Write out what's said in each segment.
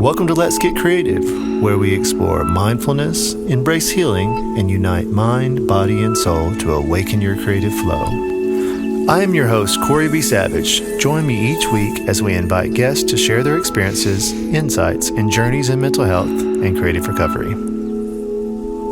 Welcome to Let's Get Creative, where we explore mindfulness, embrace healing, and unite mind, body, and soul to awaken your creative flow. I am your host, Corey B. Savage. Join me each week as we invite guests to share their experiences, insights, and journeys in mental health and creative recovery.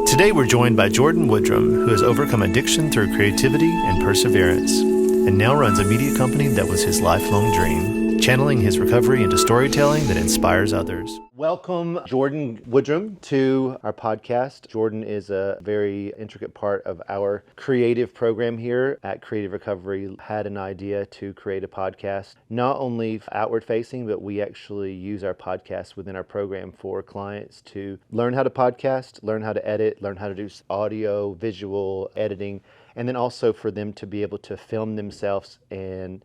Today we're joined by Jordan Woodrum, who has overcome addiction through creativity and perseverance, and now runs a media company that was his lifelong dream, channeling his recovery into storytelling that inspires others. Welcome, Jordan Woodrum, to our podcast. Jordan is a very intricate part of our creative program here at Creative Recovery. Had an idea to create a podcast, not only outward facing, but we actually use our podcast within our program for clients to learn how to podcast, learn how to edit, learn how to do audio, visual editing, and then also for them to be able to film themselves and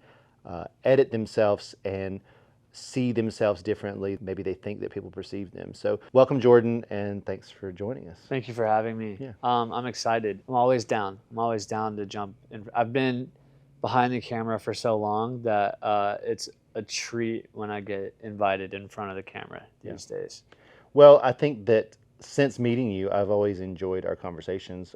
edit themselves and see themselves differently. Maybe they think that people perceive them. So welcome, Jordan, and thanks for joining us. Thank you for having me. Yeah. I'm excited. I'm always down. I'm always down to jump in. I've been behind the camera for so long that it's a treat when I get invited in front of the camera these days. Well, I think that since meeting you, I've always enjoyed our conversations.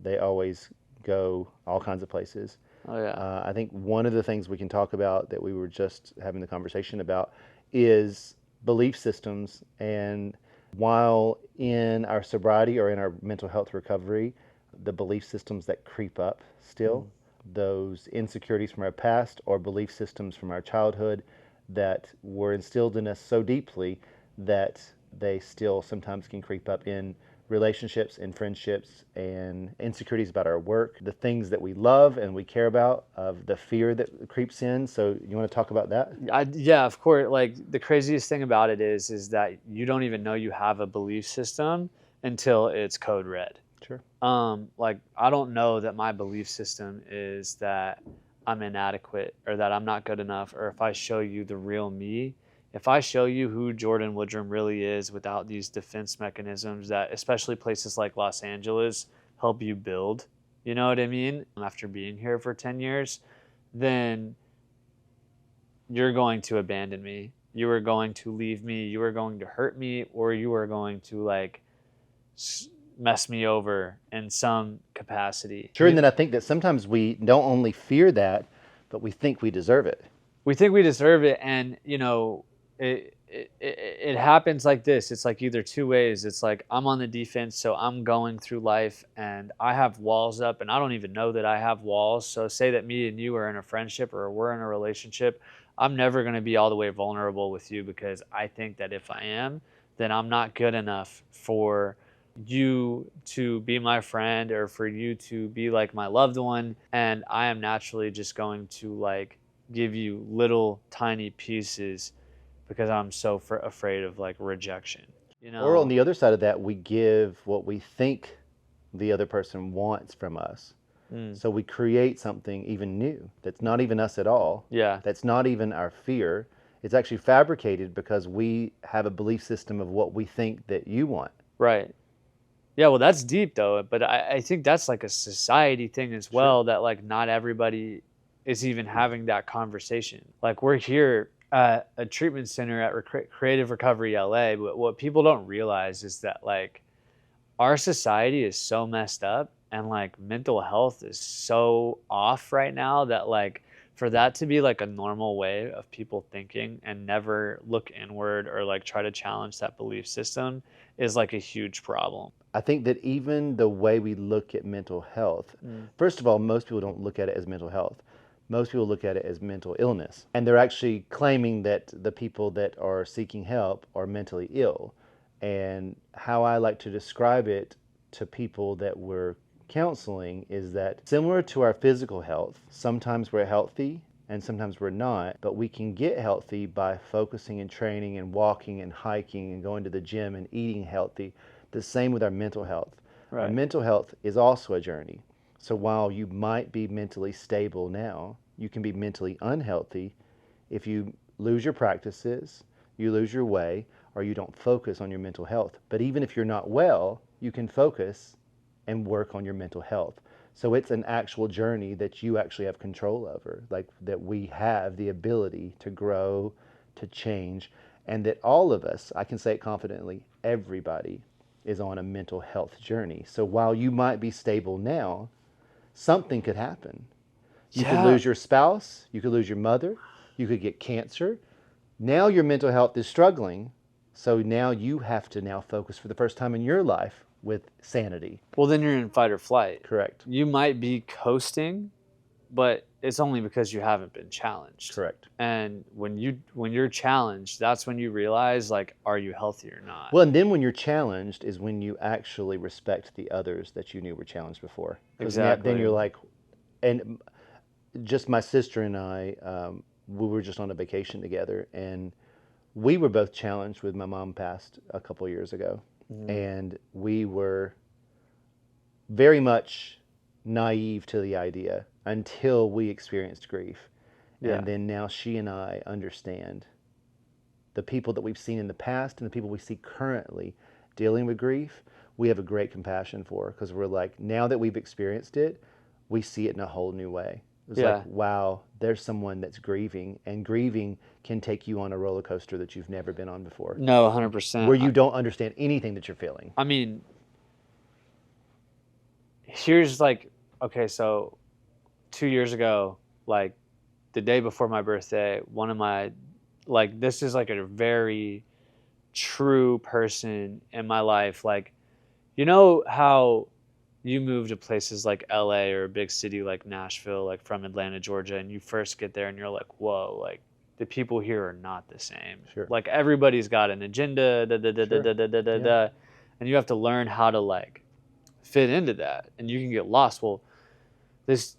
They always go all kinds of places. Oh, yeah. I think one of the things we can talk about that we were just having the conversation about is belief systems. And while in our sobriety or in our mental health recovery, the belief systems that creep up still, those insecurities from our past or belief systems from our childhood that were instilled in us so deeply that they still sometimes can creep up in relationships and friendships and insecurities about our work, the things that we love and we care about, of the fear that creeps in. So you want to talk about that? Yeah, of course. Like, the craziest thing about it is that you don't even know you have a belief system until it's code red. Sure. Like, I don't know that my belief system is that I'm inadequate or that I'm not good enough, or if I show you the real me, if I show you who Jordan Woodrum really is without these defense mechanisms that especially places like Los Angeles help you build, you know what I mean? After being here for 10 years, then you're going to abandon me. You are going to leave me. You are going to hurt me, or you are going to like mess me over in some capacity. Sure. And then I think that sometimes we don't only fear that, but we think we deserve it. We think we deserve it. And, you know, it happens like this. It's like either two ways. It's like I'm on the defense, so I'm going through life and I have walls up and I don't even know that I have walls. So say that me and you are in a friendship or we're in a relationship, I'm never going to be all the way vulnerable with you because I think that if I am, then I'm not good enough for you to be my friend or for you to be like my loved one. And I am naturally just going to like give you little tiny pieces because I'm so afraid of like rejection, you know? Or on the other side of that, we give what we think the other person wants from us. So we create something even new that's not even us at all. Yeah. That's not even our fear. It's actually fabricated because we have a belief system of what we think that you want. Right. Yeah, well, that's deep though, but I think that's like a society thing as well. Sure. That like not everybody is even having that conversation. Like, we're here at a treatment center at Creative Recovery LA, but what people don't realize is that like our society is so messed up and like mental health is so off right now that like for that to be like a normal way of people thinking and never look inward or like try to challenge that belief system is like a huge problem. I think that even the way we look at mental health, first of all, most people don't look at it as mental health. Most people look at it as mental illness. And they're actually claiming that the people that are seeking help are mentally ill. And how I like to describe it to people that we're counseling is that similar to our physical health, sometimes we're healthy and sometimes we're not, but we can get healthy by focusing and training and walking and hiking and going to the gym and eating healthy. The same with our mental health. Right. Our mental health is also a journey. So while you might be mentally stable now, you can be mentally unhealthy if you lose your practices, you lose your way, or you don't focus on your mental health. But even if you're not well, you can focus and work on your mental health. So it's an actual journey that you actually have control over, like that we have the ability to grow, to change. And that all of us, I can say it confidently, everybody is on a mental health journey. So while you might be stable now, something could happen. You could Yeah. lose your spouse, you could lose your mother, you could get cancer. Now your mental health is struggling. So now you have to now focus for the first time in your life with sanity. Well, then you're in fight or flight. Correct. You might be coasting, but it's only because you haven't been challenged. Correct. And when you're challenged, that's when you realize, like, are you healthy or not? Well, and then when you're challenged is when you actually respect the others that you knew were challenged before. Exactly. Then you're like, and just my sister and I, we were just on a vacation together, and we were both challenged with my mom passed a couple years ago, and we were very much naive to the idea until we experienced grief. Yeah. And then now she and I understand the people that we've seen in the past and the people we see currently dealing with grief, we have a great compassion for, because we're like, now that we've experienced it, we see it in a whole new way. It's Yeah. like, wow, there's someone that's grieving, and grieving can take you on a roller coaster that you've never been on before. No, 100%. Where you don't understand anything that you're feeling. I mean, here's like, okay, so 2 years ago, like the day before my birthday, one of my, like, this is like a very true person in my life. Like, you know how you move to places like LA or a big city like Nashville, like from Atlanta, Georgia, and you first get there and you're like, whoa, like the people here are not the same. Sure. Like everybody's got an agenda, Yeah. and you have to learn how to like fit into that, and you can get lost. Well, this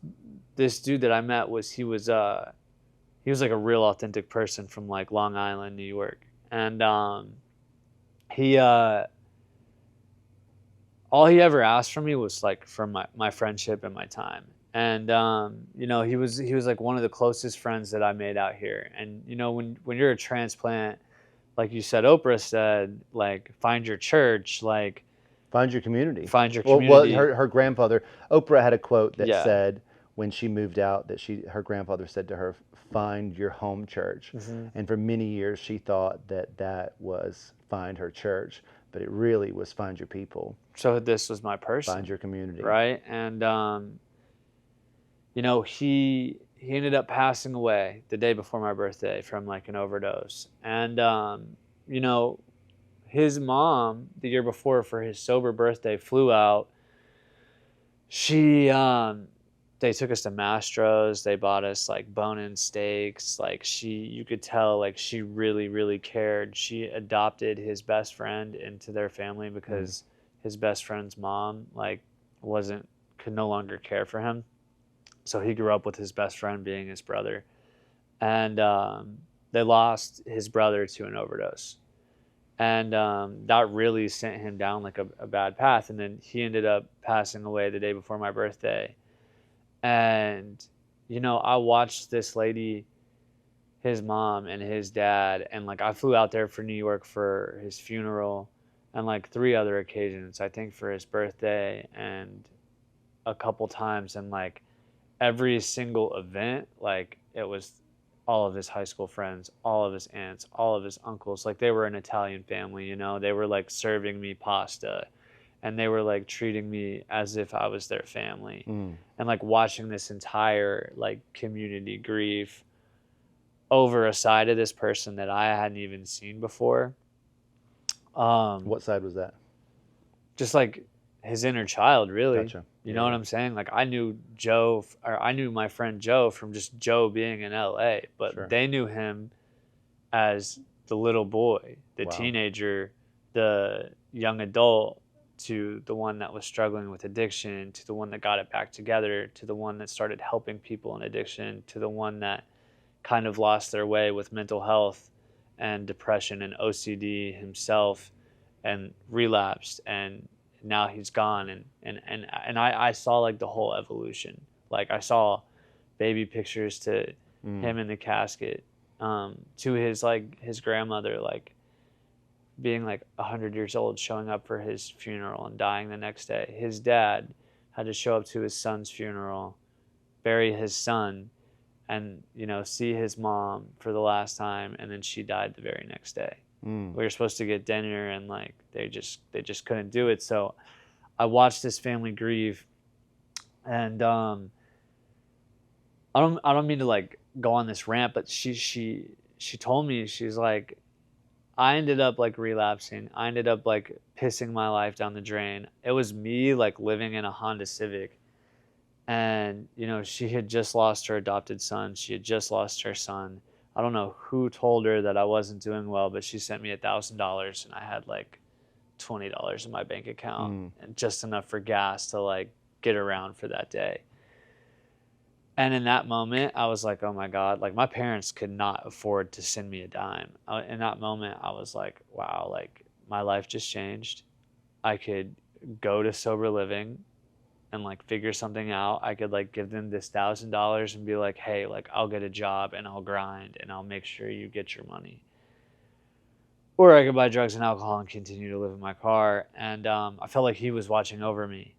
dude that I met he was like a real authentic person from like Long Island, New York, and he all he ever asked from me was like for my friendship and my time. And you know, he was like one of the closest friends that I made out here. And you know, when you're a transplant, like you said, Oprah said, like, find your church, like Find your community. Find your Well, community. her grandfather, Oprah had a quote that Yeah. said when she moved out that her grandfather said to her, find your home church. Mhm. And for many years she thought that was find her church, but it really was find your people. So this was my person. Find your community. Right? And you know, he ended up passing away the day before my birthday from like an overdose. And you know, his mom the year before for his sober birthday flew out. They took us to Mastro's. They bought us like bone-in steaks. Like you could tell like she really, really cared. She adopted his best friend into their family because his best friend's mom like could no longer care for him. So he grew up with his best friend being his brother. And they lost his brother to an overdose. And that really sent him down like a bad path. And then he ended up passing away the day before my birthday. And, you know, I watched this lady, his mom and his dad, and like I flew out there for New York for his funeral and like 3 other occasions, I think for his birthday and a couple times. And like every single event, like it was all of his high school friends, all of his aunts, all of his uncles. Like they were an Italian family, you know, they were like serving me pasta and they were like treating me as if I was their family. And like watching this entire like community grieve over a side of this person that I hadn't even seen before. What side was that? Just like his inner child, really. Gotcha. You know what I'm saying? Like I knew I knew my friend Joe from just Joe being in LA, but Sure. They knew him as the little boy, the Wow. teenager, the young adult, to the one that was struggling with addiction, to the one that got it back together, to the one that started helping people in addiction, to the one that kind of lost their way with mental health and depression and OCD himself and relapsed, and now he's gone. And I saw like the whole evolution. Like I saw baby pictures to him in the casket, to his grandmother, like being like 100 years old, showing up for his funeral and dying the next day. His dad had to show up to his son's funeral, bury his son, and, you know, see his mom for the last time, and then she died the very next day. We were supposed to get dinner, and like they just couldn't do it. So I watched this family grieve, and I don't mean to like go on this rant, but she told me, she's like, I ended up like relapsing. I ended up like pissing my life down the drain. It was me like living in a Honda Civic. And, you know, she had just lost her adopted son. She had just lost her son. I don't know who told her that I wasn't doing well, but she sent me $1,000 and I had like $20 in my bank account and just enough for gas to like get around for that day. And in that moment, I was like, oh my God, like my parents could not afford to send me a dime. In that moment, I was like, wow, like my life just changed. I could go to sober living and like figure something out. I could like give them this $1,000 and be like, hey, like I'll get a job and I'll grind and I'll make sure you get your money. Or I could buy drugs and alcohol and continue to live in my car. And I felt like he was watching over me.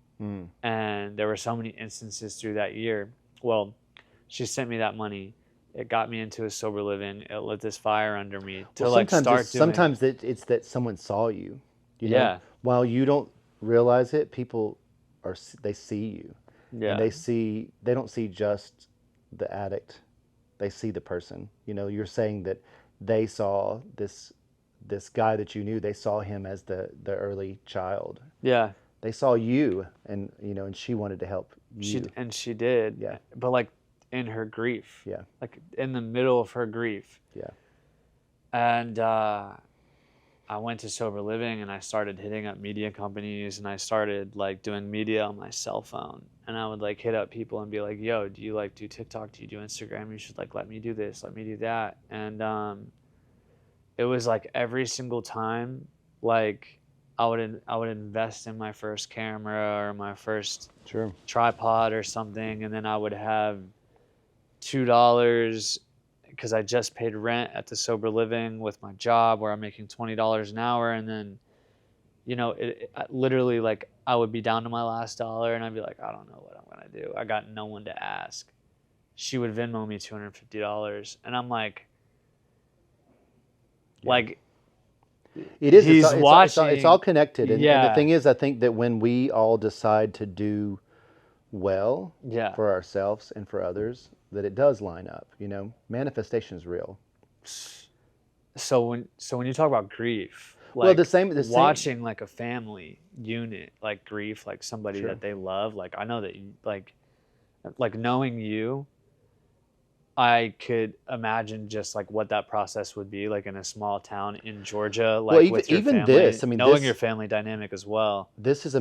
And there were so many instances through that year. Well, she sent me that money. It got me into a sober living. It lit this fire under me to like start doing. Sometimes it's that someone saw you. You know? Yeah. While you don't realize it, people they see you. Yeah. And they don't see just the addict. They see the person. You know, you're saying that they saw this guy that you knew, they saw him as the early child. Yeah. They saw you, and you know, and she wanted to help you. She did. Yeah. But like in her grief. Yeah. Like in the middle of her grief. Yeah. And I went to sober living and I started hitting up media companies and I started like doing media on my cell phone. And I would like hit up people and be like, yo, do you like do TikTok? Do you do Instagram? You should like let me do this, let me do that. And it was like every single time, like I would invest in my first camera or my first tripod or something, and then I would have $2 because I just paid rent at the sober living with my job where I'm making $20 an hour, and then, you know, literally like I would be down to my last dollar and I'd be like, I don't know what I'm gonna do. I got no one to ask. She would Venmo me $250, and I'm like, like. It is. He's watching. It's all connected. And the thing is, I think that when we all decide to do well for ourselves and for others, that it does line up. You know, manifestation is real. So when you talk about grief, like well, the same watching like a family unit, like grief, like somebody that they love, like I know that you, like knowing you, I could imagine just like what that process would be like in a small town in Georgia, like well, with your even family, this, I mean, knowing your family dynamic as well. This is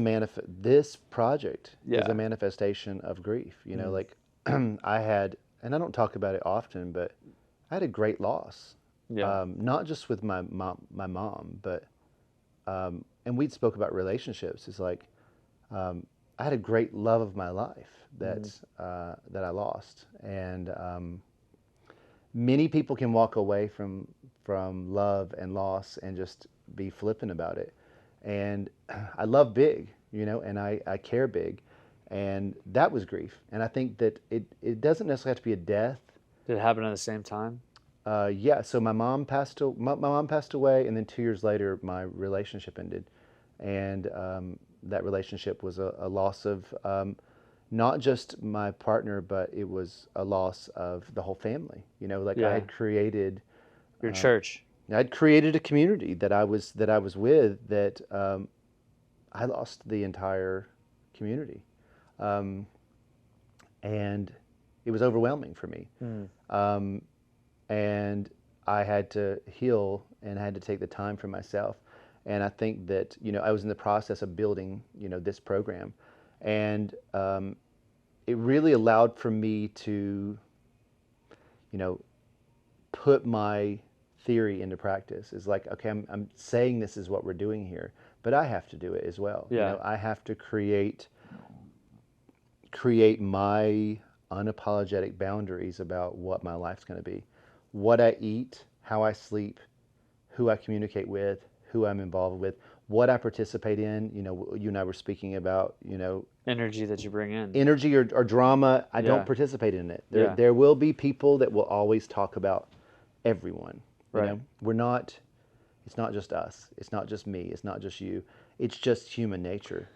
this project is a manifestation of grief. You know, like I had, and I don't talk about it often, but I had a great loss. Yeah. Not just with my mom, but and we spoke about relationships. It's like I had a great love of my life that I lost, and many people can walk away from love and loss and just be flippant about it. And I love big, you know, and I care big, and that was grief. And I think that it doesn't necessarily have to be a death. Did it happen at the same time? Yeah. So my mom passed away, and then 2 years later, my relationship ended, and that relationship was a loss of not just my partner, but it was a loss of the whole family. You know, like I had created your church. I'd created a community that I was with that I lost the entire community, and it was overwhelming for me. And I had to heal and I had to take the time for myself. And I think that, you know, I was in the process of building, you know, this program, and it really allowed for me to, you know, put my theory into practice. It's like, okay, I'm saying this is what we're doing here, but I have to do it as well. Yeah. You know, I have to create my unapologetic boundaries about what my life's going to be, what I eat, how I sleep, who I communicate with, who I'm involved with, what I participate in. You know, you and I were speaking about, you know, energy that you bring in. Energy or drama, I don't participate in it. There will be people that will always talk about everyone. You know? We're not, It's not just us. It's not just me. It's not just you. It's just human nature.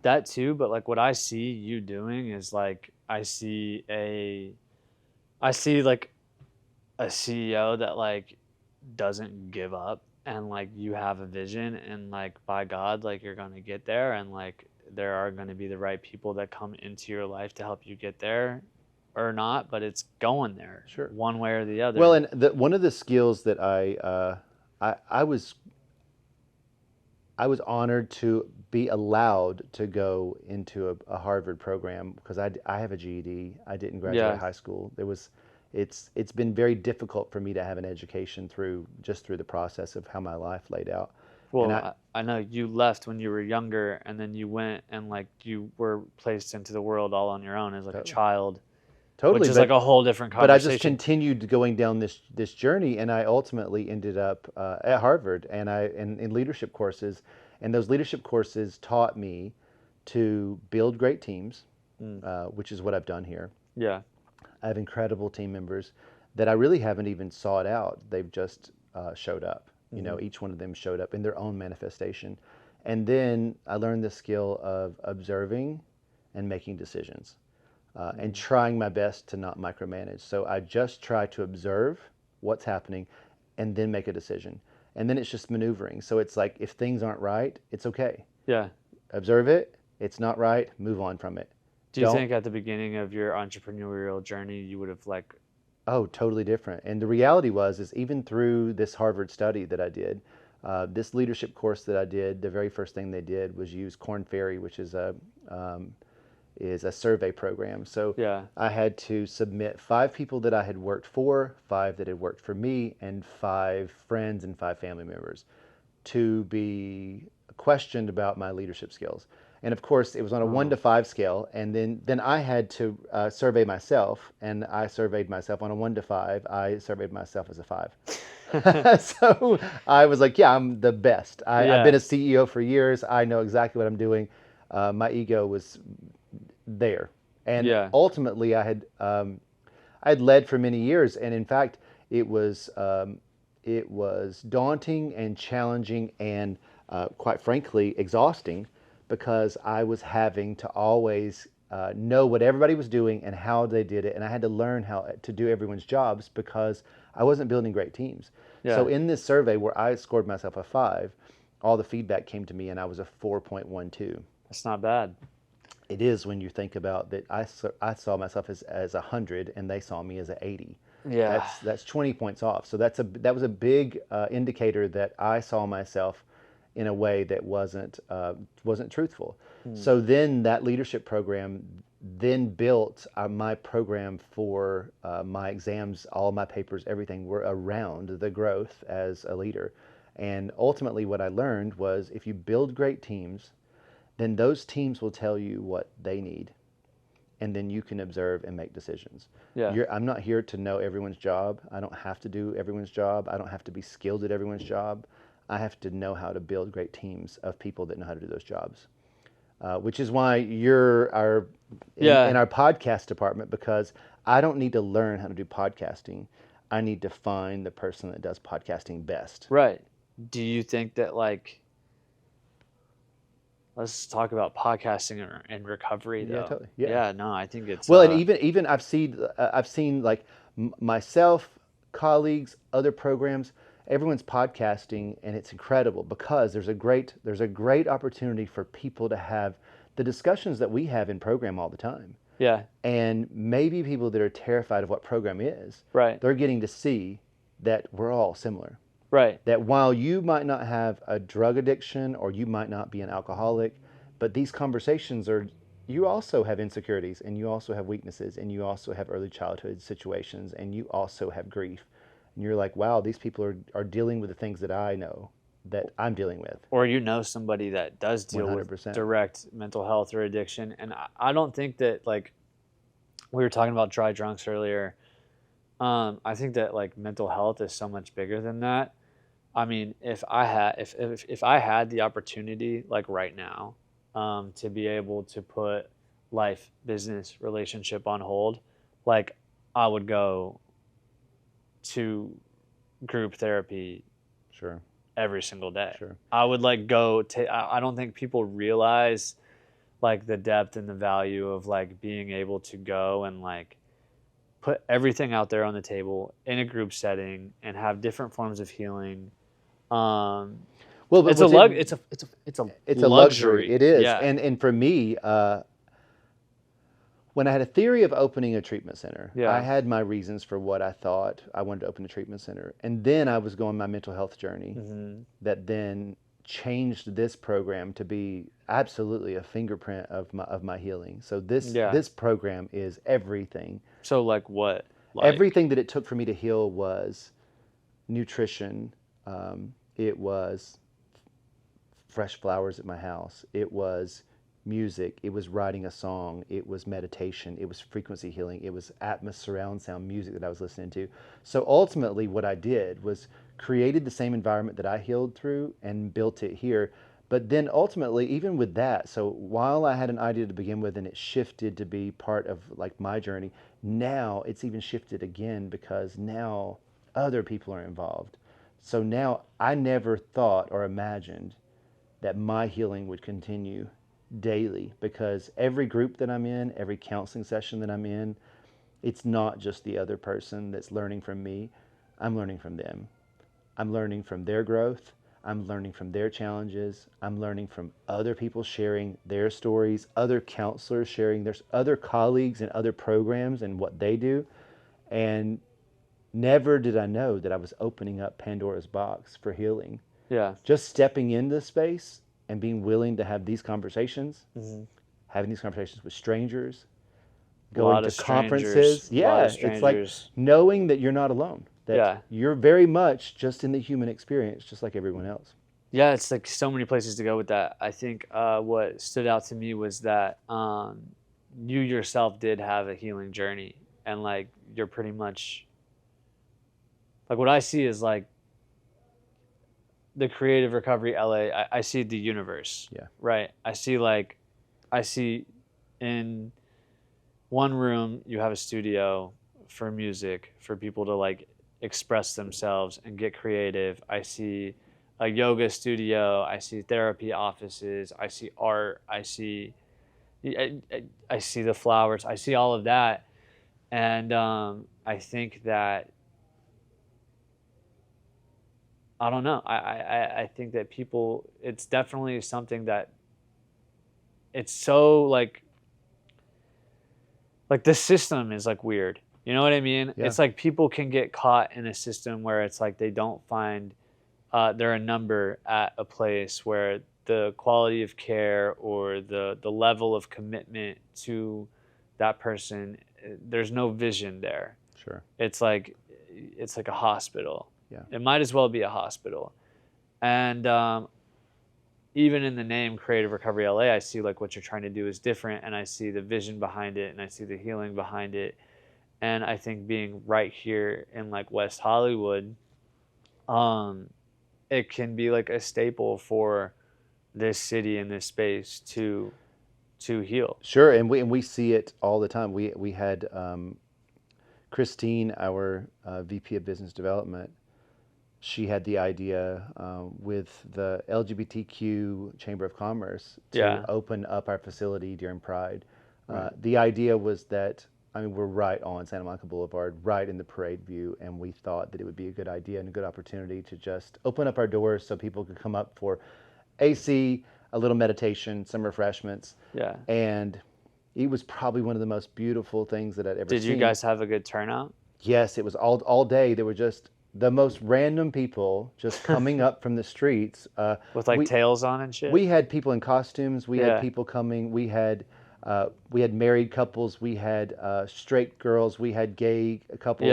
That too, but like what I see you doing is like I see like a CEO that like doesn't give up, and like you have a vision, and like by God, like you're going to get there, and like there are going to be the right people that come into your life to help you get there or not, but it's going there Sure. one way or the other. Well, and one of the skills that I was honored to be allowed to go into a Harvard program because I have a GED. I didn't graduate Yeah. high school. It's been very difficult for me to have an education through the process of how my life laid out. And Well, I know you left when you were younger, and then you went and like you were placed into the world all on your own as like a child, which totally, is like a whole different but I just conversation. continued going down this journey, and I ultimately ended up at Harvard, and in leadership courses, and those leadership courses taught me to build great teams, which is what I've done here. Yeah. I have incredible team members that I really haven't even sought out. They've just showed up. You know, each one of them showed up in their own manifestation. And then I learned the skill of observing and making decisions and trying my best to not micromanage. So I just try to observe what's happening and then make a decision. And then it's just maneuvering. So it's like if things aren't right, it's okay. Yeah. Observe it. It's not right. Move on from it. Do you think at the beginning of your entrepreneurial journey you would have like Oh, totally different. And the reality is even through this Harvard study that I did, this leadership course that I did, the very first thing they did was use Korn Ferry, which is a survey program. So Yeah. I had to submit 5 people that I had worked for, 5 that had worked for me, and 5 friends and 5 family members to be questioned about my leadership skills. And of course, it was on a 1 to 5 scale. And then I had to survey myself, and I surveyed myself on a 1 to 5. I surveyed myself as a 5. So I was like, yeah, I'm the best. I've been a CEO for years. I know exactly what I'm doing. My ego was there. And ultimately, I had led for many years. And in fact, it was daunting and challenging and quite frankly, exhausting because I was having to always know what everybody was doing and how they did it. And I had to learn how to do everyone's jobs because I wasn't building great teams. Yeah. So in this survey where I scored myself a 5, all the feedback came to me and I was a 4.12. That's not bad. It is when you think about that. I saw myself as 100 and they saw me as an 80. Yeah. That's 20 points off. So that was a big indicator that I saw myself in a way that wasn't truthful. So then that leadership program then built my program for my exams, all my papers, everything were around the growth as a leader. And ultimately what I learned was if you build great teams, then those teams will tell you what they need. And then you can observe and make decisions. Yeah. I'm not here to know everyone's job. I don't have to do everyone's job. I don't have to be skilled at everyone's job. I have to know how to build great teams of people that know how to do those jobs. Which is why you're in our podcast department, because I don't need to learn how to do podcasting. I need to find the person that does podcasting best. Right. Do you think that like, let's talk about podcasting and recovery though. Yeah, totally. Yeah. Yeah, no, I think it's well, and even I've seen like myself, colleagues, other programs, everyone's podcasting, and it's incredible because there's a great opportunity for people to have the discussions that we have in program all the time. Yeah. And maybe people that are terrified of what program is, Right. they're getting to see that we're all similar. Right. That while you might not have a drug addiction or you might not be an alcoholic, but these conversations you also have insecurities and you also have weaknesses and you also have early childhood situations and you also have grief. And you're like, wow, these people are dealing with the things that I know that I'm dealing with. Or you know somebody that does deal 100%. with direct mental health or addiction. And I don't think that, like, we were talking about dry drunks earlier. I think that like mental health is so much bigger than that. I mean, if I had the opportunity like right now to be able to put life, business, relationship on hold, like I would go to group therapy Sure. every single day. Sure. I would like I don't think people realize like the depth and the value of like being able to go and like put everything out there on the table in a group setting and have different forms of healing. Well, but it's a it's a luxury. luxury. It is. Yeah. And for me, when I had a theory of opening a treatment center, Yeah. I had my reasons for what I thought I wanted to open a treatment center. And then I was going my mental health journey that then changed this program to be absolutely a fingerprint of my healing. So this program is everything. So like what? Like, everything that it took for me to heal was nutrition. It was fresh flowers at my house. It was music. It was writing a song. It was meditation. It was frequency healing. It was Atmos surround sound music that I was listening to. So ultimately what I did was created the same environment that I healed through and built it here. But then ultimately, even with that, so while I had an idea to begin with and it shifted to be part of like my journey, now it's even shifted again because now other people are involved. So now I never thought or imagined that my healing would continue daily, because every group that I'm in, every counseling session that I'm in, it's not just the other person that's learning from me. I'm learning from them. I'm learning from their growth. I'm learning from their challenges. I'm learning from other people sharing their stories, other counselors sharing their other colleagues and other programs and what they do. And never did I know that I was opening up Pandora's box for healing. Yeah. Just stepping into the space and being willing to have these conversations, having these conversations with strangers, going to conferences. Yeah, it's like knowing that you're not alone, that you're very much just in the human experience, just like everyone else. Yeah, it's like so many places to go with that. I think what stood out to me was that you yourself did have a healing journey, and like you're pretty much like what I see is like the Creative Recovery LA. I see the universe. Yeah. Right. I see in one room you have a studio for music, for people to like express themselves and get creative. I see a yoga studio. I see therapy offices. I see art. I see the flowers. I see all of that, and I think that I don't know. I think that people. It's definitely something that. It's so like the system is like weird. You know what I mean? Yeah. It's like people can get caught in a system where it's like they don't find they're a number at a place where the quality of care or the level of commitment to that person, there's no vision there. Sure. It's like a hospital. Yeah. It might as well be a hospital. And even in the name Creative Recovery LA, I see like what you're trying to do is different, and I see the vision behind it, and I see the healing behind it. And I think being right here in like West Hollywood, it can be like a staple for this city and this space to heal. Sure, and we see it all the time. We had Christine, our VP of Business Development. She had the idea with the LGBTQ Chamber of Commerce to open up our facility during Pride. Right. The idea was that, I mean, we're right on Santa Monica Boulevard, right in the parade view, and we thought that it would be a good idea and a good opportunity to just open up our doors so people could come up for AC, a little meditation, some refreshments. Yeah. And it was probably one of the most beautiful things that I'd ever seen. Did you guys have a good turnout? Yes, it was all day. There were just the most random people just coming up from the streets. With like tails on and shit? We had people in costumes. We had people coming. We had married couples. We had straight girls. We had gay couples.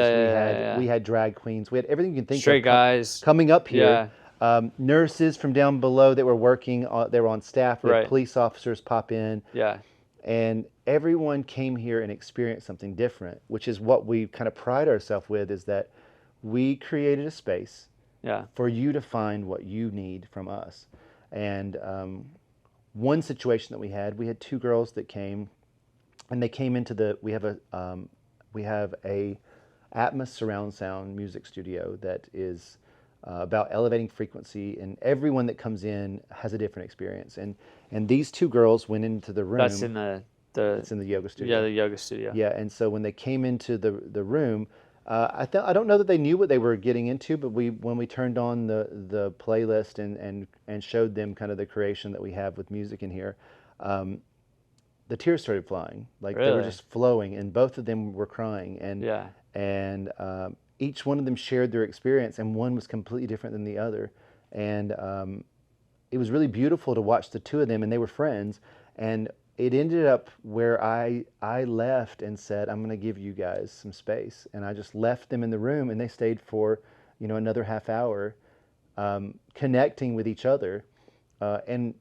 We had drag queens. We had everything you can think of. Straight guys. Coming up here. Nurses from down below that were working. They were on staff. We had police officers pop in. Yeah. And everyone came here and experienced something different, which is what we kind of pride ourselves with, is that we created a space for you to find what you need from us. And one situation that we had two girls that came, and they came into we have a Atmos surround sound music studio that is about elevating frequency, and everyone that comes in has a different experience. And these two girls went into the room. That's in It's in the yoga studio. Yeah, the yoga studio. Yeah, and so when they came into the room, I don't know that they knew what they were getting into, but when we turned on the playlist and showed them kind of the creation that we have with music in here, the tears started flying. Like they were Really? just flowing, and both of them were crying. Yeah. And each one of them shared their experience, and one was completely different than the other. And it was really beautiful to watch the two of them, and they were friends. And it ended up where I left and said, I'm going to give you guys some space. And I just left them in the room, and they stayed for, another half hour, connecting with each other. And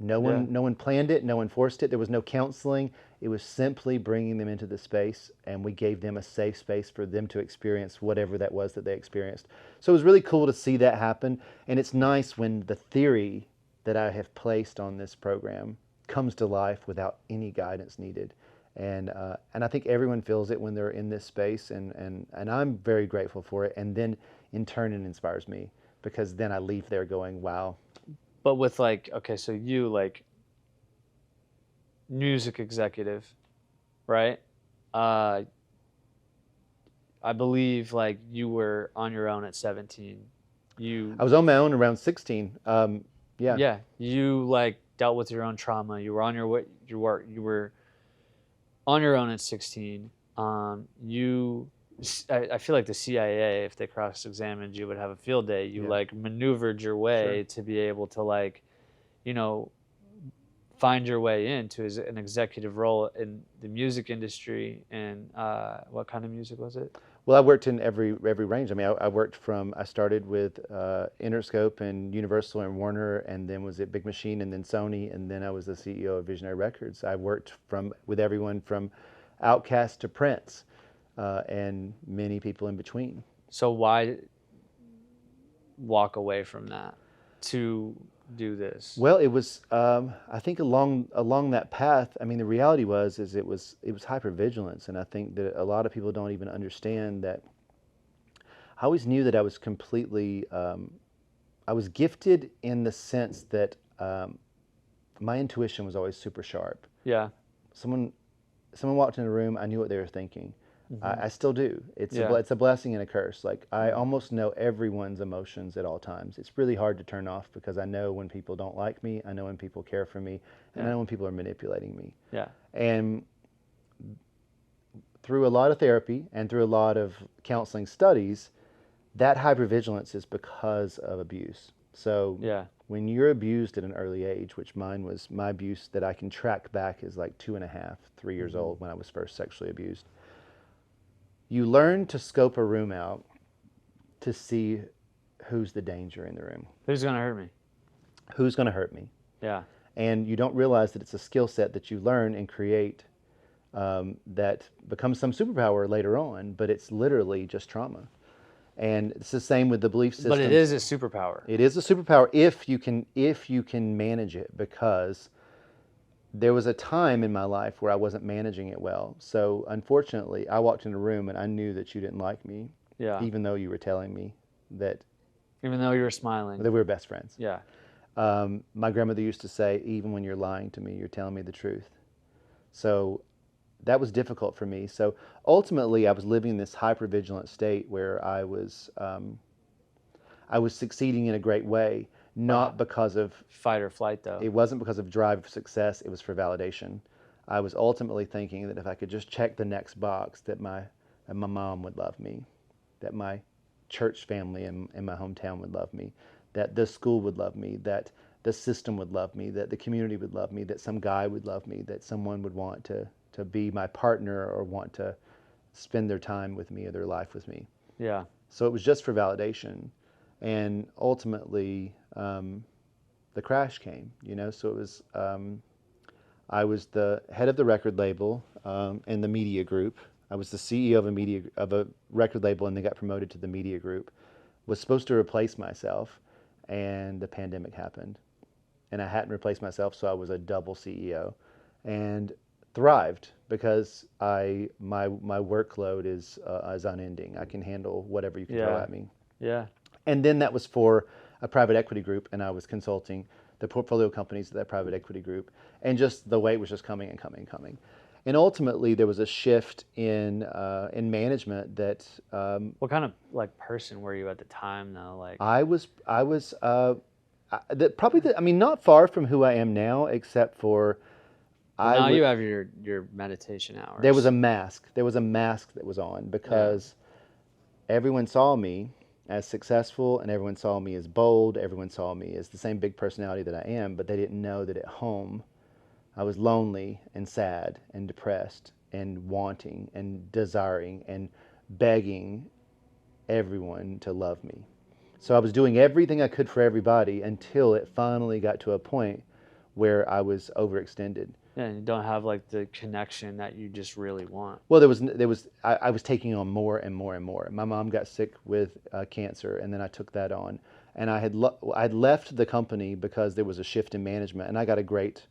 no one planned it. No one forced it. There was no counseling. It was simply bringing them into the space, and we gave them a safe space for them to experience whatever that was that they experienced. So it was really cool to see that happen. And it's nice when the theory that I have placed on this program comes to life without any guidance needed. And I think everyone feels it when they're in this space, and I'm very grateful for it. And then in turn, it inspires me, because then I leave there going, wow. But with okay, so you music executive, right? I believe you were on your own at 17. I was on my own around 16. Yeah. Yeah, you dealt with your own trauma. You were on your way. You were on your own at 16. I feel like the CIA, if they cross-examined you, would have a field day. You maneuvered your way to be able to find your way into an executive role in the music industry. And what kind of music was it? Well, I worked in every range. I mean, I started with Interscope and Universal and Warner, and then was at Big Machine, and then Sony, and then I was the CEO of Visionary Records. I worked with everyone from Outkast to Prince, and many people in between. So why walk away from that to do this? Well, it was I think along that path. I mean, the reality was it was hypervigilance, and I think that a lot of people don't even understand that. I always knew that I was completely I was gifted in the sense that my intuition was always super sharp. Yeah. Someone walked in a room, I knew what they were thinking. Mm-hmm. I still do. It's a blessing and a curse. Like, I almost know everyone's emotions at all times. It's really hard to turn off, because I know when people don't like me, I know when people care for me, and I know when people are manipulating me. Yeah. And through a lot of therapy and through a lot of counseling studies, that hypervigilance is because of abuse. So when you're abused at an early age, which my abuse that I can track back is like 2.5, 3 years old, when I was first sexually abused. You learn to scope a room out to see who's the danger in the room. Who's going to hurt me? Who's going to hurt me? Yeah. And you don't realize that it's a skill set that you learn and create that becomes some superpower later on, but it's literally just trauma. And it's the same with the belief system. But it is a superpower. It is a superpower if you can manage it, because there was a time in my life where I wasn't managing it well. So unfortunately, I walked in a room and I knew that you didn't like me. Yeah. Even though you were telling me that. Even though you were smiling. That we were best friends. Yeah. My grandmother used to say, even when you're lying to me, you're telling me the truth. So that was difficult for me. So ultimately, I was living in this hypervigilant state where I was succeeding in a great way. Not because of fight or flight, though. It wasn't because of drive for success. It was for validation. I was ultimately thinking that if I could just check the next box, that my mom would love me, that my church family in my hometown would love me, that the school would love me, that the system would love me, that the community would love me, that some guy would love me, that someone would want to be my partner or want to spend their time with me or their life with me. Yeah. So it was just for validation. And ultimately, the crash came, so it was, I was the head of the record label and the media group. I was the CEO of a record label, and they got promoted to the media group. Was supposed to replace myself, and the pandemic happened. And I hadn't replaced myself, so I was a double CEO, and thrived because my workload is unending. I can handle whatever you can throw at me. Yeah. And then that was for a private equity group, and I was consulting the portfolio companies of that private equity group, and just the weight was just coming and coming and coming. And ultimately, there was a shift in management that What kind of like person were you at the time though? Like, I mean, not far from who I am now, except for well, I now would. you have your meditation hours. There was a mask. There was a mask that was on because everyone saw me as successful, and everyone saw me as bold. Everyone saw me as the same big personality that I am, but they didn't know that at home I was lonely and sad and depressed and wanting and desiring and begging everyone to love me. So I was doing everything I could for everybody until it finally got to a point where I was overextended. Yeah, you don't have like the connection that you just really want. Well, I was taking on more and more and more. My mom got sick with cancer, and then I took that on. And I'd left the company because there was a shift in management, and I got a great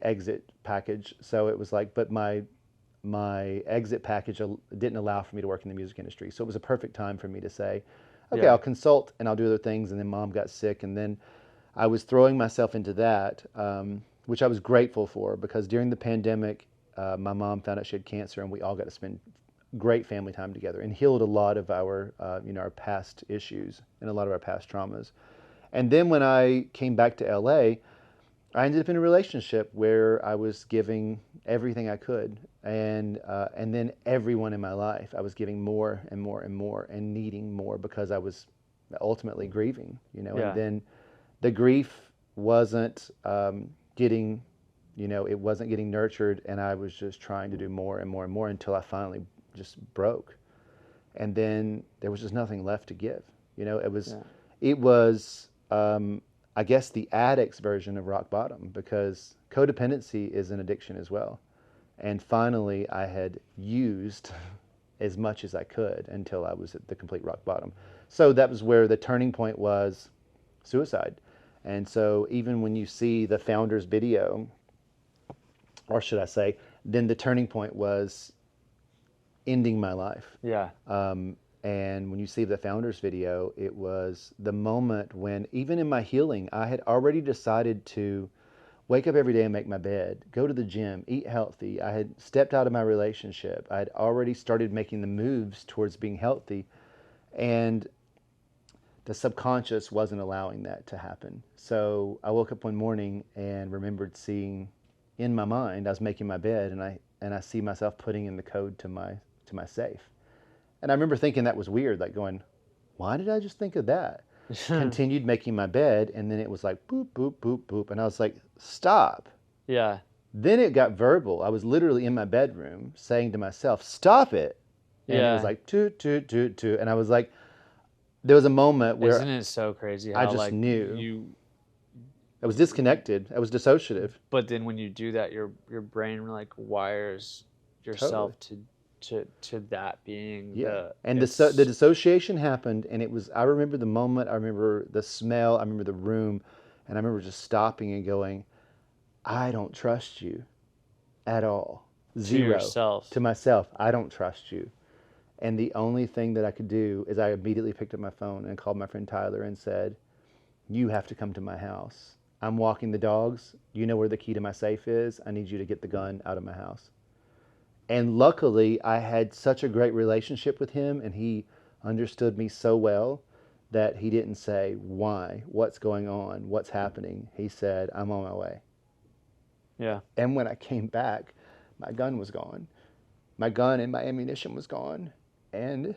exit package. So it was like, but my exit package didn't allow for me to work in the music industry. So it was a perfect time for me to say, okay, Yeah. I'll consult and I'll do other things. And then mom got sick, and then I was throwing myself into that, which I was grateful for, because during the pandemic, my mom found out she had cancer, and we all got to spend great family time together and healed a lot of our, our past issues and a lot of our past traumas. And then when I came back to LA, I ended up in a relationship where I was giving everything I could, and then everyone in my life, I was giving more and more and more and needing more because I was ultimately grieving, Yeah. And then the grief wasn't getting, it wasn't getting nurtured, and I was just trying to do more and more and more until I finally just broke, and then there was just nothing left to give. It was, I guess, the addict's version of rock bottom, because codependency is an addiction as well. And finally, I had used as much as I could until I was at the complete rock bottom. So that was where the turning point was suicide. And so even when you see the founder's video, or should I say, then the turning point was ending my life. Yeah. And when you see the founder's video, it was the moment when, even in my healing, I had already decided to wake up every day and make my bed, go to the gym, eat healthy. I had stepped out of my relationship. I had already started making the moves towards being healthy. And the subconscious wasn't allowing that to happen. So I woke up one morning and remembered seeing in my mind, I was making my bed, and I see myself putting in the code to my safe. And I remember thinking that was weird, like going, why did I just think of that? Continued making my bed, and then it was like boop, boop, boop, boop. And I was like, stop. Yeah. Then it got verbal. I was literally in my bedroom saying to myself, stop it. And it was like, toot, toot, toot, toot. And I was like, there was a moment where Isn't it so crazy how I just like knew. I was disconnected. I was dissociative. but then when you do that, your brain like wires yourself to that being And the dissociation happened, and it was, I remember the moment, I remember the smell, I remember the room, and I remember just stopping and going, I don't trust you at all. Zero. To yourself. To myself, I don't trust you. And the only thing that I could do is I immediately picked up my phone and called my friend Tyler and said, you have to come to my house. I'm walking the dogs. You know where the key to my safe is. I need you to get the gun out of my house. And luckily, I had such a great relationship with him, and he understood me so well that he didn't say, why? What's going on? What's happening? He said, I'm on my way. Yeah. And when I came back, my gun was gone. My gun and my ammunition was gone. And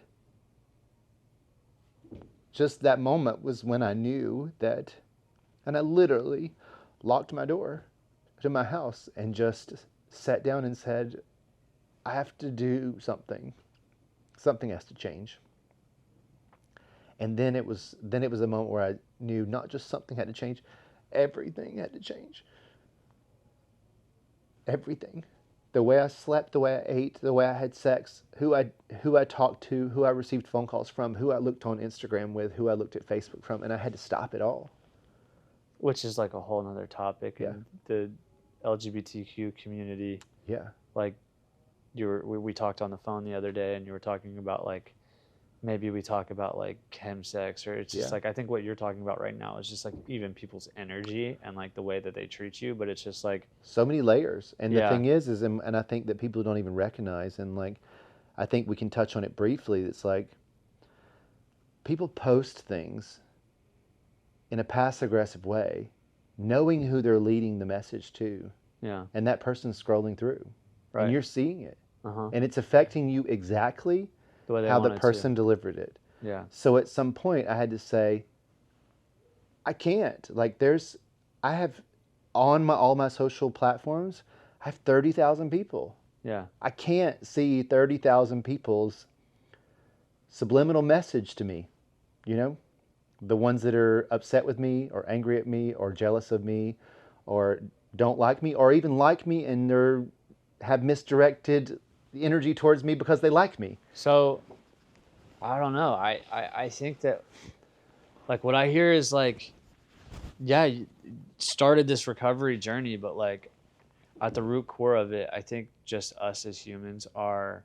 just that moment was when I knew that, and I literally locked my door to my house and just sat down and said, I have to do something. Something has to change. And then it was a moment where I knew not just something had to change, everything had to change. Everything. The way I slept, the way I ate, the way I had sex, who I talked to, who I received phone calls from, who I looked on Instagram with, who I looked at Facebook from, and I had to stop it all. Which is like a whole nother topic. Yeah. In the LGBTQ community. Yeah. Like we talked on the phone the other day, and you were talking about like maybe we talk about like chemsex, or it's just Yeah. like, I think what you're talking about right now is just like even people's energy and like the way that they treat you, but it's just like, So many layers. And the yeah, thing is, and I think that people don't even recognize, and like, I think we can touch on it briefly. It's like people post things in a passive aggressive way, knowing who they're leading the message to, yeah, and that person's scrolling through, and right, you're seeing it, uh-huh, and it's affecting you exactly the way they how the want it to, person delivered it. yeah, So at some point, I had to say, I can't. Like, I have on all my social platforms, I have 30,000 people. yeah, I can't see 30,000 people's subliminal message to me, you know? The ones that are upset with me or angry at me or jealous of me or don't like me or even like me and they're have misdirected the energy towards me because they like me. so I don't know, I think that like what I hear is like, yeah, you started this recovery journey, but like at the root core of it, I think just us as humans are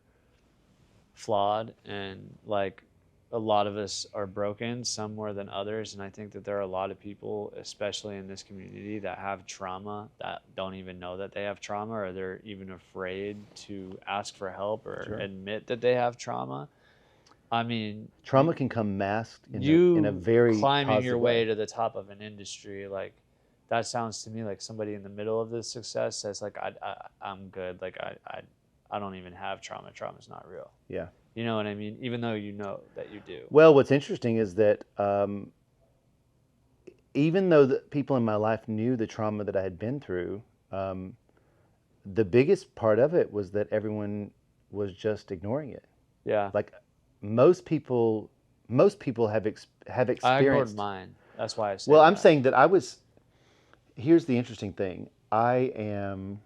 flawed, and like a lot of us are broken, some more than others. And I think that there are a lot of people, especially in this community, that have trauma that don't even know that they have trauma, or they're even afraid to ask for help or Sure. admit that they have trauma. I mean, Trauma can come masked in a you very climbing your positive way way. to the top of an industry, like that sounds to me like somebody in the middle of this success says like, I'm good, like I don't even have trauma, trauma's not real. Yeah. You know what I mean? Even though you know that you do. Well, what's interesting is that even though the people in my life knew the trauma that I had been through, um, the biggest part of it was that everyone was just ignoring it. Yeah. Like most people, most people have I ignored experienced. mine. That's why I said Well, I'm that. saying that I was. Here's the interesting thing. I'm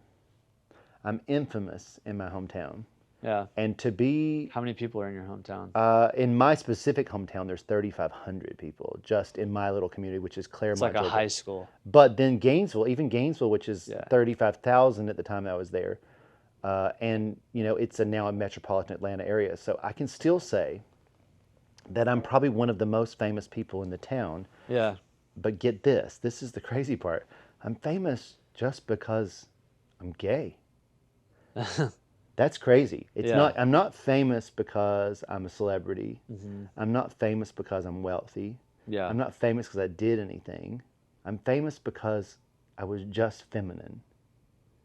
infamous in my hometown, Yeah. and to be How many people are in your hometown? in my specific hometown, there's 3,500 people just in my little community, which is It's Claremont, like a Georgia. high school. But then Gainesville, even Gainesville, which is Yeah. 35,000 at the time I was there, and you know it's now a metropolitan Atlanta area. So I can still say that I'm probably one of the most famous people in the town. Yeah. But get this, this is the crazy part. I'm famous just because I'm gay. That's crazy. It's Yeah. not. I'm not famous because I'm a celebrity. Mm-hmm. I'm not famous because I'm wealthy. Yeah. I'm not famous because I did anything. I'm famous because I was just feminine.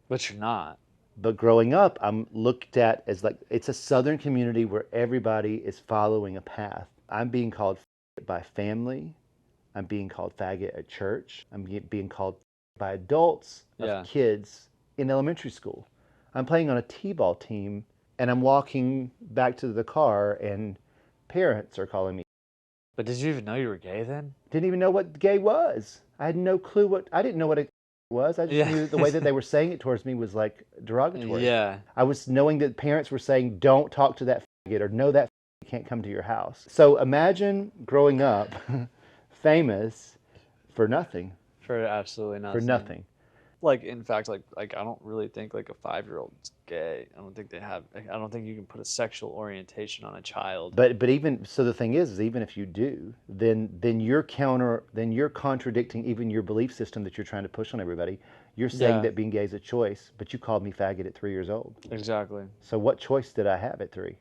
But you're not. But growing up, I'm looked at as like it's a southern community where everybody is following a path. I'm being called faggot by family. I'm being called faggot at church. I'm being called by adults of Yeah. kids in elementary school. I'm playing on a t-ball team and I'm walking back to the car and parents are calling me. But did you even know you were gay then? Didn't even know what gay was. I had no clue I didn't know what it was. I just Yeah. knew the way that they were saying it towards me was like derogatory. Yeah. I was knowing that parents were saying, don't talk to that faggot or no, that faggot can't come to your house. So imagine growing up famous for nothing. For absolutely nothing. For nothing. Like in fact, like I don't really think like a 5-year-old's gay. I don't think you can put a sexual orientation on a child. But even so, the thing is even if you do, then you're contradicting even your belief system that you're trying to push on everybody. You're saying Yeah. that being gay is a choice, but you called me faggot at 3 years old. Exactly. So what choice did I have at 3?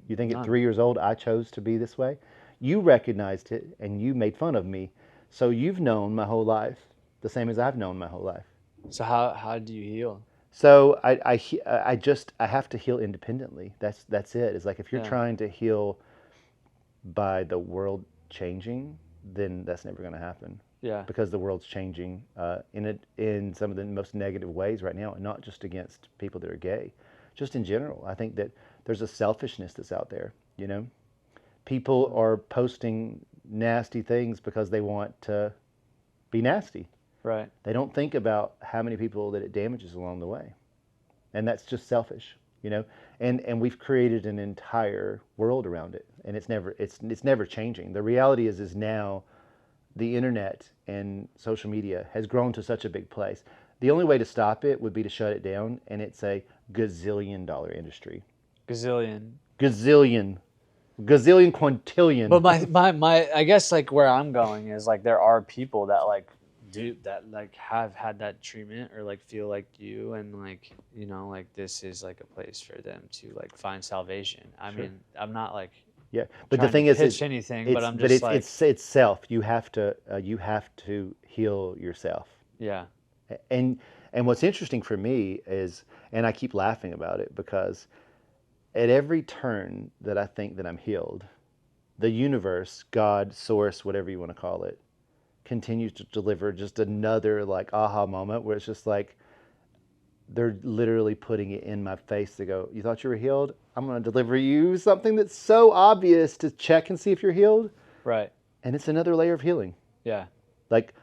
You think at None. 3 years old I chose to be this way? You recognized it and you made fun of me. So you've known my whole life, the same as I've known my whole life. So how do you heal? So I have to heal independently. That's it. It's like if you're Yeah. trying to heal by the world changing, then that's never going to happen. Yeah. Because the world's changing in some of the most negative ways right now, and not just against people that are gay, just in general. I think that there's a selfishness that's out there. You know, people are posting nasty things because they want to be nasty. Right. They don't think about how many people that it damages along the way. And that's just selfish, you know? And we've created an entire world around it, and it's never changing. The reality is now the internet and social media has grown to such a big place. The only way to stop it would be to shut it down, and it's a gazillion dollar industry. Gazillion. Gazillion. gazillion, quintillion. But my I guess like where I'm going is like there are people that like do that, like have had that treatment or like feel like you, and like, you know, like this is like a place for them to like find salvation. I Sure. mean, I'm not like Yeah, but the trying to thing is, pitch anything, but I'm but just like, it's self. You have to heal yourself. yeah, And what's interesting for me is, and I keep laughing about it because at every turn that I think that I'm healed, the universe, God, source, whatever you want to call it, continues to deliver just another like aha moment where it's just like they're literally putting it in my face to go, you thought you were healed? I'm going to deliver you something that's so obvious to check and see if you're healed. right, And it's another layer of healing. yeah, Like,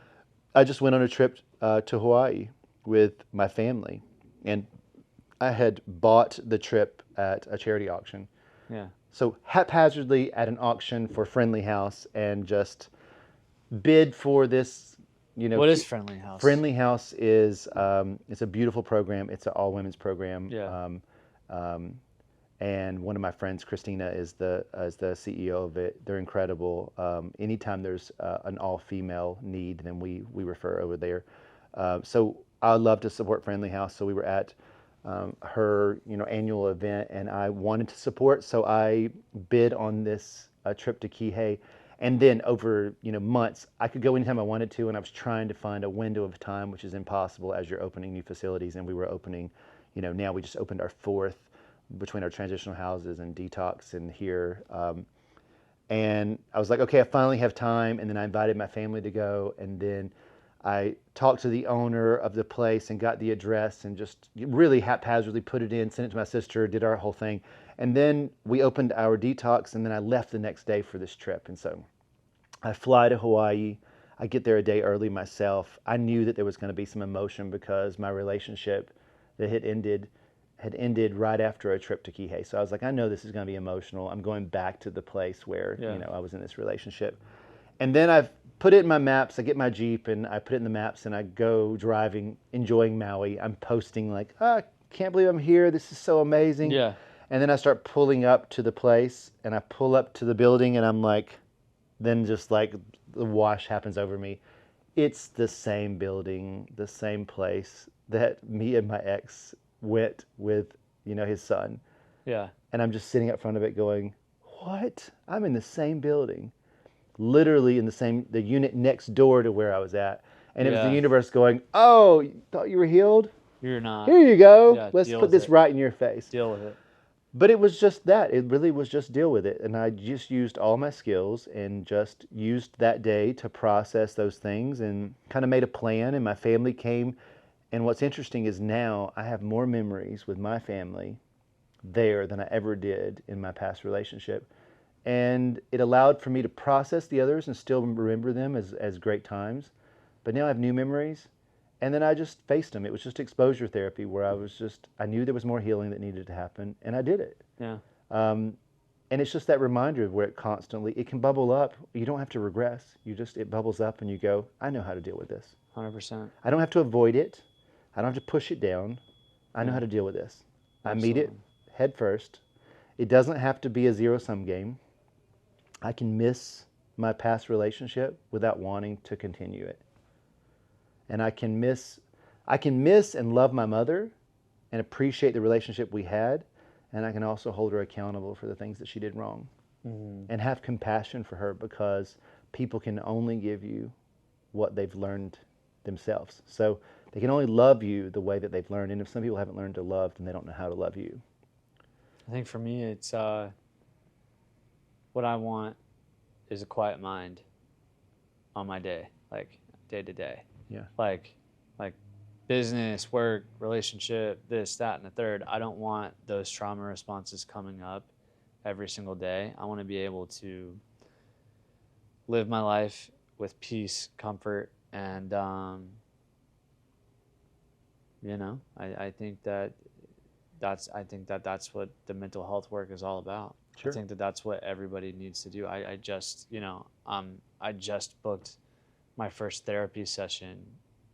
I just went on a trip to Hawaii with my family, and I had bought the trip at a charity auction. yeah. So haphazardly at an auction for Friendly House, and just bid for this, you know. What is Friendly House? Friendly House is it's a beautiful program. It's an all women's program. Yeah. And one of my friends, Christina, is the CEO of it. They're incredible. Anytime there's an all female need, then we refer over there. So I love to support Friendly House. So we were at her annual event, and I wanted to support, so I bid on this trip to Kihei. And then over months, I could go anytime I wanted to, and I was trying to find a window of time, which is impossible as you're opening new facilities. And we were opening, now we just opened our fourth between our transitional houses and detox and here. And I was like, okay, I finally have time. And then I invited my family to go, and then I talked to the owner of the place and got the address and just really haphazardly put it in, sent it to my sister, did our whole thing. And then we opened our detox, and then I left the next day for this trip. And so I fly to Hawaii. I get there a day early myself. I knew that there was going to be some emotion because my relationship that had ended right after a trip to Kihei. So I was like, I know this is going to be emotional. I'm going back to the place where I was in this relationship. And then I've put it in my maps. I get my Jeep and I put it in the maps, and I go driving, enjoying Maui. I'm posting like, I can't believe I'm here. This is so amazing. Yeah. And then I start pulling up to the place, and I pull up to the building, and I'm like, then just like the wash happens over me. It's the same building, the same place that me and my ex went with, his son. Yeah. And I'm just sitting up front of it going, what? I'm in the same building, literally in the unit next door to where I was at. And it was the Yeah. universe going, oh, you thought you were healed? You're not. Here you go. Yeah, Let's deal put with this it. right in your face. Deal with it. But it was just that. It really was just deal with it. And I just used all my skills and just used that day to process those things and kind of made a plan. And my family came. And what's interesting is now I have more memories with my family there than I ever did in my past relationship. And it allowed for me to process the others and still remember them as great times. But now I have new memories. And then I just faced them. It was just exposure therapy where I knew there was more healing that needed to happen, and I did it. Yeah. And it's just that reminder of where it can bubble up. You don't have to regress. It bubbles up and you go, I know how to deal with this. 100%. I don't have to avoid it. I don't have to push it down. I know how to deal with this. I meet it head first. It doesn't have to be a zero-sum game. I can miss my past relationship without wanting to continue it. And I can miss and love my mother and appreciate the relationship we had. And I can also hold her accountable for the things that she did wrong. And have compassion for her, because people can only give you what they've learned themselves. So they can only love you the way that they've learned. And if some people haven't learned to love, then they don't know how to love you. I think for me, it's what I want is a quiet mind on my day, like day to day. Yeah. Like business, work, relationship, this, that, and the third. I don't want those trauma responses coming up every single day. I want to be able to live my life with peace, comfort, and I think that's what the mental health work is all about. Sure. I think that's what everybody needs to do. I just booked my first therapy session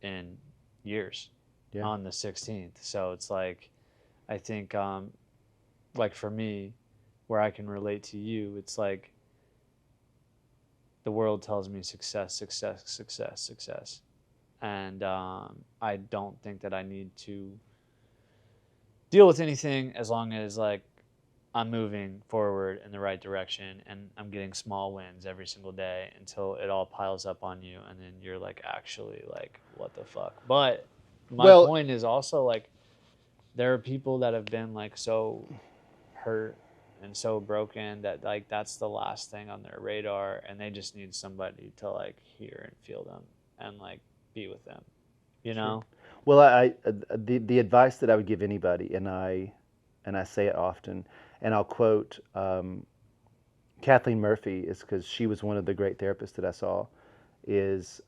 in years on the 16th. So it's like, I think, like for me, where I can relate to you. It's like the world tells me success, success, success, success. And I don't think that I need to deal with anything as long as like I'm moving forward in the right direction and I'm getting small wins every single day until it all piles up on you and then you're like actually like what the fuck. But my Well, point is also like there are people that have been like so hurt and so broken that like that's the last thing on their radar and they just need somebody to like hear and feel them and like be with them, you know? well, the advice that I would give anybody, and I say it often, and I'll quote Kathleen Murphy, is because she was one of the great therapists that I saw, is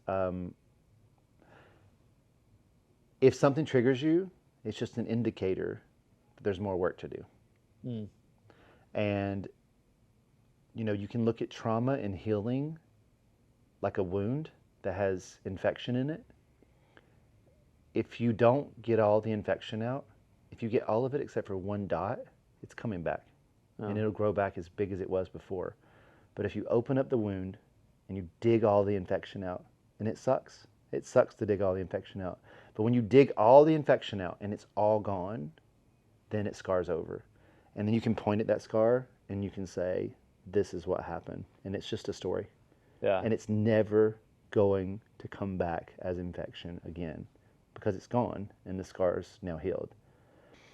if something triggers you, it's just an indicator that there's more work to do. Mm. And, you know, you can look at trauma and healing like a wound that has infection in it. If you don't get all the infection out, if you get all of it except for one dot, it's coming back. Oh. And it'll grow back as big as it was before. But if you open up the wound and you dig all the infection out, and it sucks to dig all the infection out. But when you dig all the infection out and it's all gone, then it scars over. And then you can point at that scar and you can say, this is what happened. And it's just a story. Yeah. And it's never going to come back as infection again because it's gone and the scar's now healed.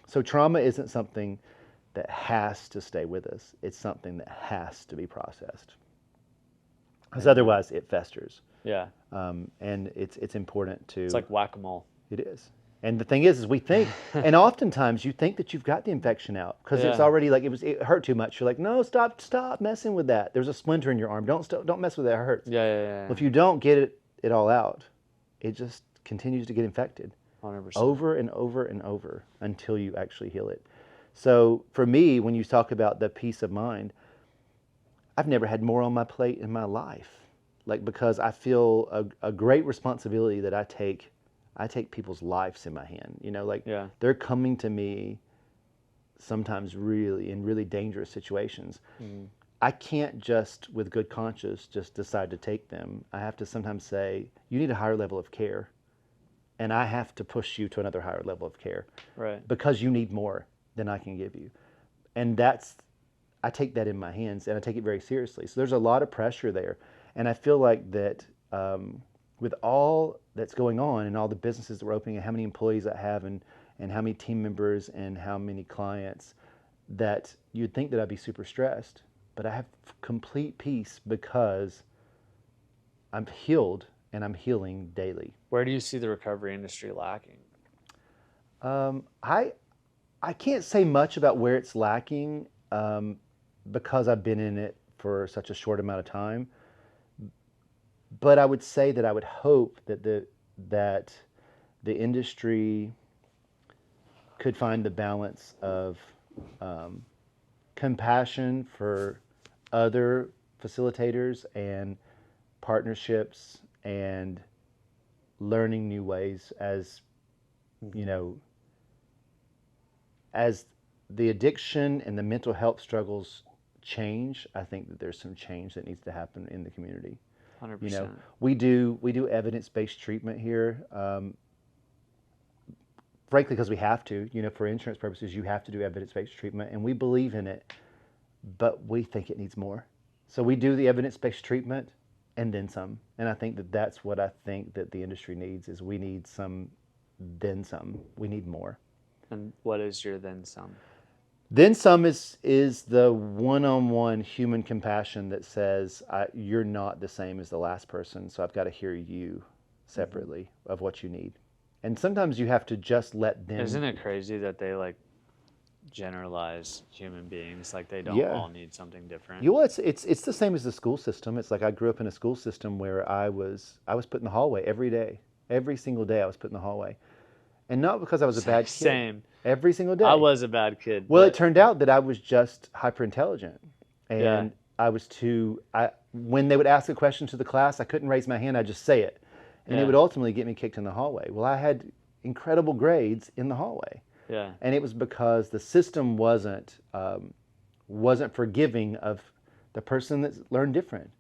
So trauma isn't something that has to stay with us. It's something that has to be processed. Because otherwise it festers. Yeah. And it's important to... It's like whack-a-mole. It is. And the thing is we think, and oftentimes you think that you've got the infection out because it's Yeah. already like it hurt too much. You're like, no, stop messing with that. There's a splinter in your arm. Don't mess with it. It hurts. Yeah. Well, if you don't get it all out, it just continues to get infected 100%. over and over and over until you actually heal it. So for me, when you talk about the peace of mind, I've never had more on my plate in my life. Like, because I feel a great responsibility that I take people's lives in my hand. You know, like Yeah. they're coming to me sometimes really in really dangerous situations. Mm-hmm. I can't just with good conscience just decide to take them. I have to sometimes say, you need a higher level of care. And I have to push you to another higher level of care. Right. Because you need more than I can give you. And I take that in my hands and I take it very seriously. So there's a lot of pressure there. And I feel like that with all that's going on and all the businesses that we're opening and how many employees I have and how many team members and how many clients, that you'd think that I'd be super stressed, but I have complete peace because I'm healed and I'm healing daily. Where do you see the recovery industry lacking? I can't say much about where it's lacking because I've been in it for such a short amount of time. But I would say that I would hope that the industry could find the balance of compassion for other facilitators and partnerships and learning new ways as, you know, as the addiction and the mental health struggles change. I think that there's some change that needs to happen in the community. 100%. You know, we do evidence-based treatment here. Frankly, because we have to. You know, for insurance purposes, you have to do evidence-based treatment, and we believe in it, but we think it needs more. So we do the evidence-based treatment, and then some. And I think that that's what I think that the industry needs is we need some, then some. We need more. And what is your then some? Then some is the one-on-one human compassion that says, you're not the same as the last person, so I've got to hear you separately of what you need. And sometimes you have to just let them... Isn't it crazy that they like generalize human beings, like they don't Yeah. all need something different? You know, it's the same as the school system. It's like I grew up in a school system where I was put in the hallway every day. Every single day I was put in the hallway. And not because I was a bad kid. Same. Every single day. I was a bad kid. Well, but it turned out that I was just hyper intelligent. And Yeah. I was when they would ask a question to the class, I couldn't raise my hand, I'd just say it. And Yeah. it would ultimately get me kicked in the hallway. Well, I had incredible grades in the hallway. Yeah. And it was because the system wasn't wasn't forgiving of the person that learned different.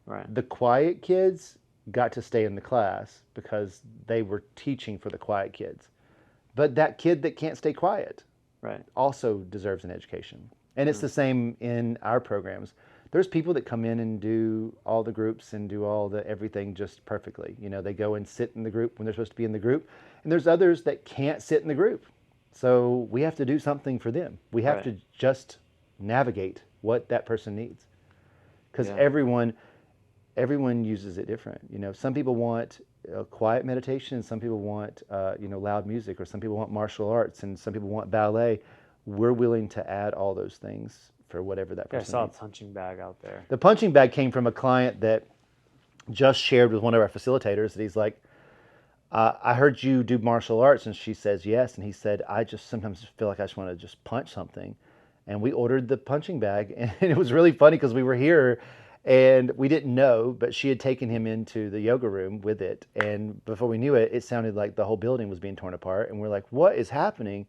Right. The quiet kids got to stay in the class because they were teaching for the quiet kids. But that kid that can't stay quiet Right. also deserves an education. And it's the same in our programs. There's people that come in and do all the groups and do all the everything just perfectly. You know, they go and sit in the group when they're supposed to be in the group. And there's others that can't sit in the group. So we have to do something for them. We have Right. to just navigate what that person needs. Because Yeah. everyone uses it different. You know, some people want a quiet meditation, and some people want loud music, or some people want martial arts, and some people want ballet. We're willing to add all those things for whatever that Yeah, I person saw a needs. punching bag out there. The punching bag came from a client that just shared with one of our facilitators that he's like, I heard you do martial arts, and she says yes, and he said, I just sometimes feel like I just want to just punch something. And we ordered the punching bag, and it was really funny because we were here and we didn't know, but she had taken him into the yoga room with it, and before we knew it, it sounded like the whole building was being torn apart, and we're like, what is happening?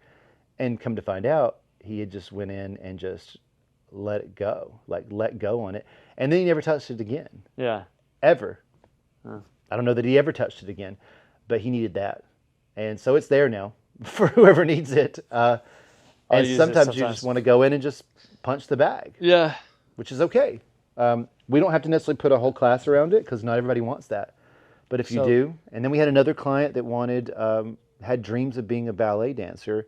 And come to find out, he had just went in and just let it go, like let go on it, and then he never touched it again, Yeah. ever. Huh. I don't know that he ever touched it again, but he needed that. And so it's there now for whoever needs it. And use it sometimes you sometimes. just want to go in and just punch the bag, Yeah. which is okay. We don't have to necessarily put a whole class around it because not everybody wants that. But if you So- do, and then we had another client that wanted, had dreams of being a ballet dancer,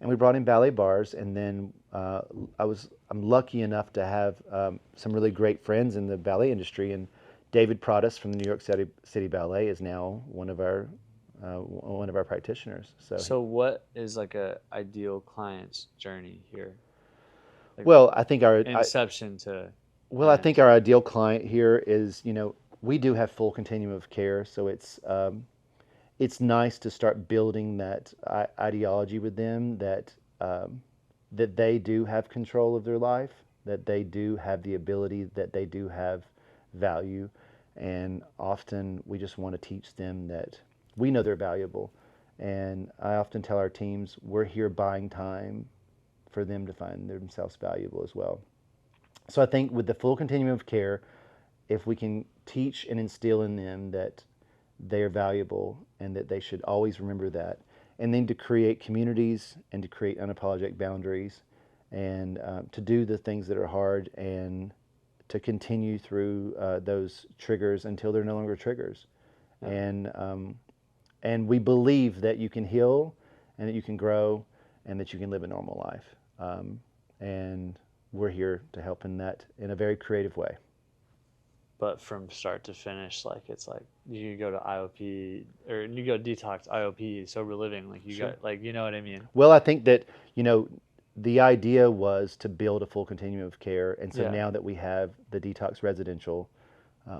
and we brought in ballet bars. And then I'm lucky enough to have some really great friends in the ballet industry. And David Pradas from the New York City Ballet is now one of our practitioners. So what is like a ideal client's journey here? Like Well, I think inception to I end. think our ideal client here is, we do have full continuum of care, so it's nice to start building that ideology with them that that they do have control of their life, that they do have the ability, that they do have value, and often we just want to teach them that we know they're valuable. And I often tell our teams we're here buying time for them to find themselves valuable as well. So I think with the full continuum of care, if we can teach and instill in them that they are valuable and that they should always remember that, and then to create communities and to create unapologetic boundaries, and to do the things that are hard, and to continue through those triggers until they're no longer triggers. Yeah. And we believe that you can heal and that you can grow and that you can live a normal life. And we're here to help in that in a very creative way. But from start to finish, like it's like you go to IOP or you go detox, IOP, sober living, like you Sure. got like, you know what I mean? Well, I think that, the idea was to build a full continuum of care. And so Yeah. now that we have the detox residential,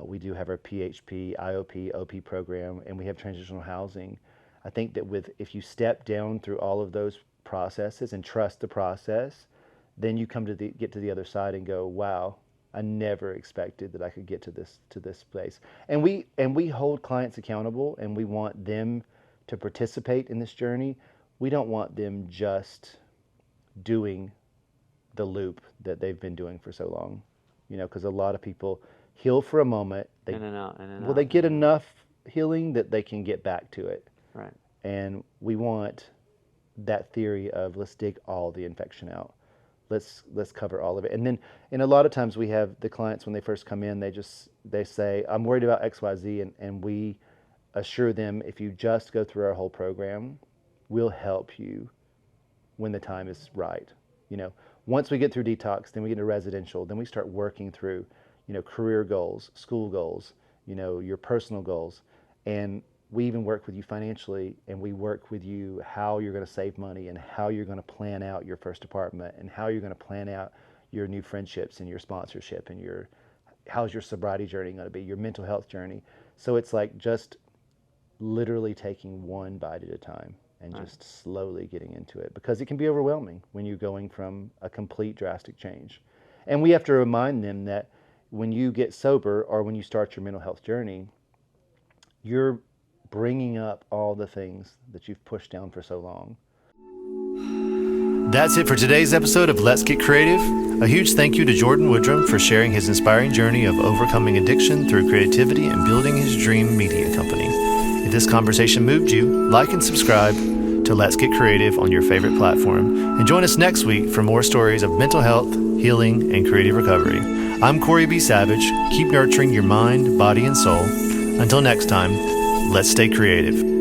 we do have our PHP, IOP, OP program, and we have transitional housing. I think that if you step down through all of those processes and trust the process, then you get to the other side and go, wow, I never expected that I could get to this place. And we hold clients accountable, and we want them to participate in this journey. We don't want them just doing the loop that they've been doing for so long, because a lot of people heal for a moment. In and out, in and Well, out. they get enough healing that they can get back to it. Right. And we want that theory of let's dig all the infection out. Let's cover all of it. And a lot of times we have the clients when they first come in, they say, I'm worried about XYZ, and we assure them, if you just go through our whole program, we'll help you when the time is right. Once we get through detox, then we get into residential, then we start working through, career goals, school goals, your personal goals. And we even work with you financially, and we work with you how you're going to save money, and how you're going to plan out your first apartment, and how you're going to plan out your new friendships and your sponsorship, and how's your sobriety journey going to be, your mental health journey. So it's like just literally taking one bite at a time and just slowly getting into it, because it can be overwhelming when you're going from a complete drastic change. And we have to remind them that when you get sober or when you start your mental health journey, you're bringing up all the things that you've pushed down for so long. That's it for today's episode of Let's Get Creative. A huge thank you to Jordan Woodrum for sharing his inspiring journey of overcoming addiction through creativity and building his dream media company. If this conversation moved you, like and subscribe to Let's Get Creative on your favorite platform. And join us next week for more stories of mental health, healing, and creative recovery. I'm Corey B. Savage. Keep nurturing your mind, body, and soul. Until next time, let's stay creative.